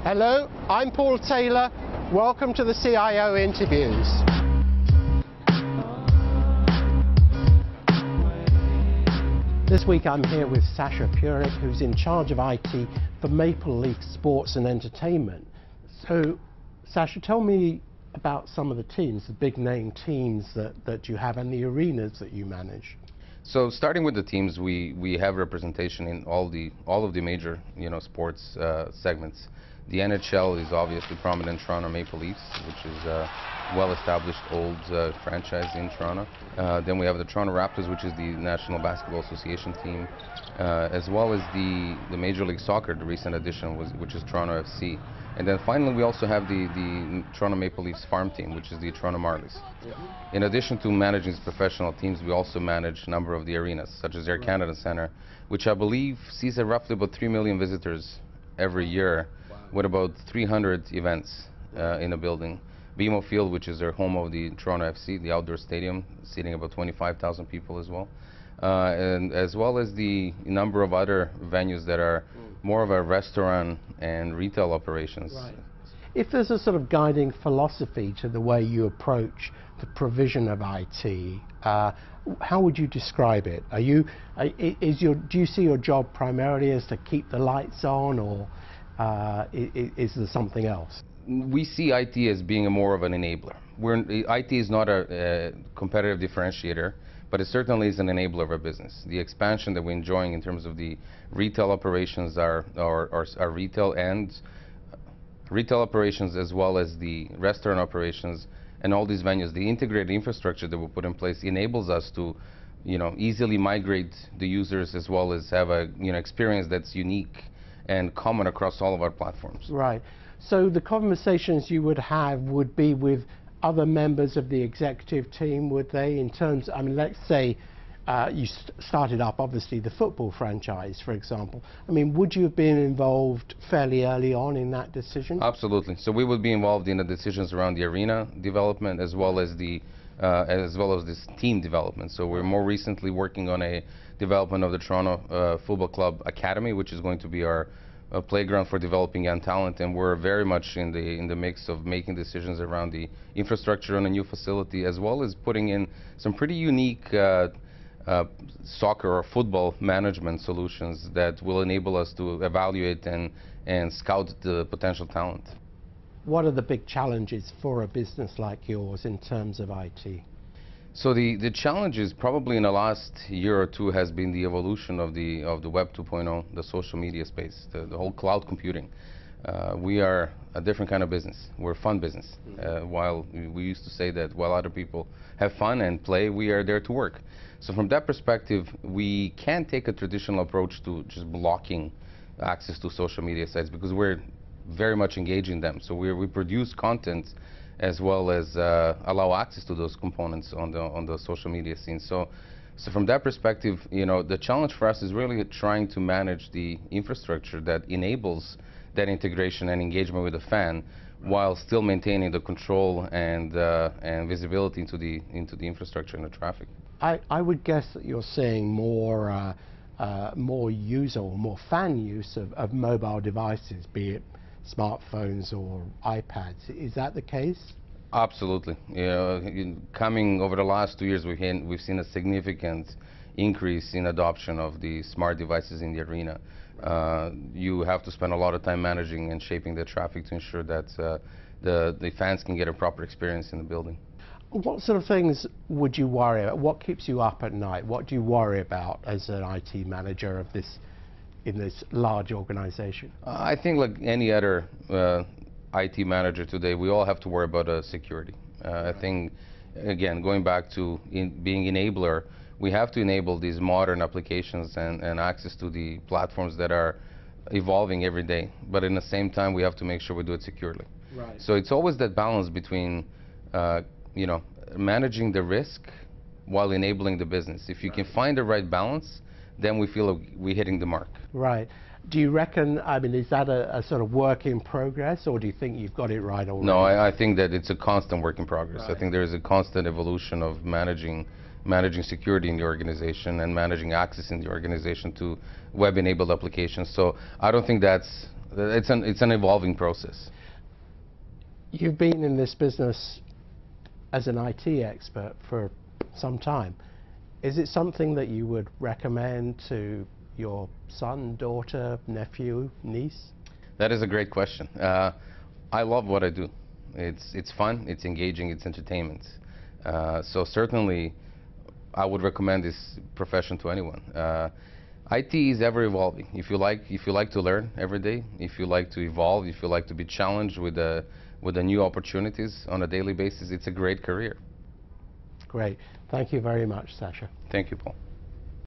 Hello, I'm Paul Taylor. Welcome to the CIO Interviews. This week I'm here with Sasha Purik, who's in charge of IT for Maple Leaf Sports and Entertainment. So, Sasha, tell me about some of the teams, the big name teams that you have and the arenas that you manage. So starting with the teams, we have representation in all of the major sports segments. The NHL is obviously prominent in Toronto Maple Leafs, which is a well-established old franchise in Toronto. Then we have the Toronto Raptors, which is the National Basketball Association team, as well as the Major League Soccer, the recent addition, which is Toronto FC. And then finally, we also have the Toronto Maple Leafs farm team, which is the Toronto Marlies. In addition to managing these professional teams, we also manage a number of the arenas, such as Air Canada Centre, which I believe sees roughly about 3 million visitors every year, with about 300 events in a building. BMO Field, which is their home of the Toronto FC, the outdoor stadium, seating about 25,000 people as well. And as well as the number of other venues that are more of a restaurant and retail operations. Right. If there's a sort of guiding philosophy to the way you approach the provision of IT, how would you describe it? Do you see your job primarily as to keep the lights on, or is there something else? We see IT as being more of an enabler. IT is not a competitive differentiator, but it certainly is an enabler of our business. The expansion that we're enjoying in terms of the retail operations, our retail operations, as well as the restaurant operations and all these venues, the integrated infrastructure that we put in place enables us to easily migrate the users, as well as have a experience that's unique and common across all of our platforms. Right. So the conversations you would have would be with other members of the executive team, would they, in terms, I mean, let's say you started up, obviously, the football franchise, for example. I mean, would you have been involved fairly early on in that decision? Absolutely. So we would be involved in the decisions around the arena development, as well as this team development. So we're more recently working on a development of the Toronto Football Club Academy, which is going to be our playground for developing young talent, and we're very much in the mix of making decisions around the infrastructure on a new facility, as well as putting in some pretty unique soccer or football management solutions that will enable us to evaluate and scout the potential talent. What are the big challenges for a business like yours in terms of IT? So the challenge is probably in the last year or two has been the evolution of the Web 2.0, the social media space, the whole cloud computing. We are a different kind of business. We're a fun business. While we used to say that while other people have fun and play, we are there to work. So from that perspective, we can't take a traditional approach to just blocking access to social media sites, because we're very much engaging them. So we produce content as well as allow access to those components on the social media scene. So from that perspective, the challenge for us is really trying to manage the infrastructure that enables that integration and engagement with the fan, while still maintaining the control and visibility into the infrastructure and the traffic. I would guess that you're seeing more user or more fan use of mobile devices, be it smartphones or iPads. Is that the case? Absolutely. Coming over the last 2 years, we've seen a significant increase in adoption of the smart devices in the arena. You have to spend a lot of time managing and shaping the traffic to ensure that the fans can get a proper experience in the building. What sort of things would you worry about? What keeps you up at night? What do you worry about as an IT manager of in this large organization? I think like any other IT manager today, we all have to worry about security. I think, again, going back to being enabler, we have to enable these modern applications and access to the platforms that are evolving every day. But in the same time, we have to make sure we do it securely. Right. So it's always that balance between managing the risk while enabling the business. If you can find the right balance, then we feel like we're hitting the mark. Right. Do you reckon, I mean, is that a sort of work in progress, or do you think you've got it right already? No, I think that it's a constant work in progress. Right. I think there is a constant evolution of managing security in the organization and managing access in the organization to web-enabled applications. So I don't think that's It's an evolving process. You've been in this business as an IT expert for some time. Is it something that you would recommend to your son, daughter, nephew, niece? That is a great question. I love what I do. It's fun, it's engaging, it's entertainment. So certainly, I would recommend this profession to anyone. IT is ever evolving. If you like to learn every day, if you like to evolve, if you like to be challenged with the new opportunities on a daily basis, it's a great career. Great. Thank you very much, Sasha. Thank you, Paul.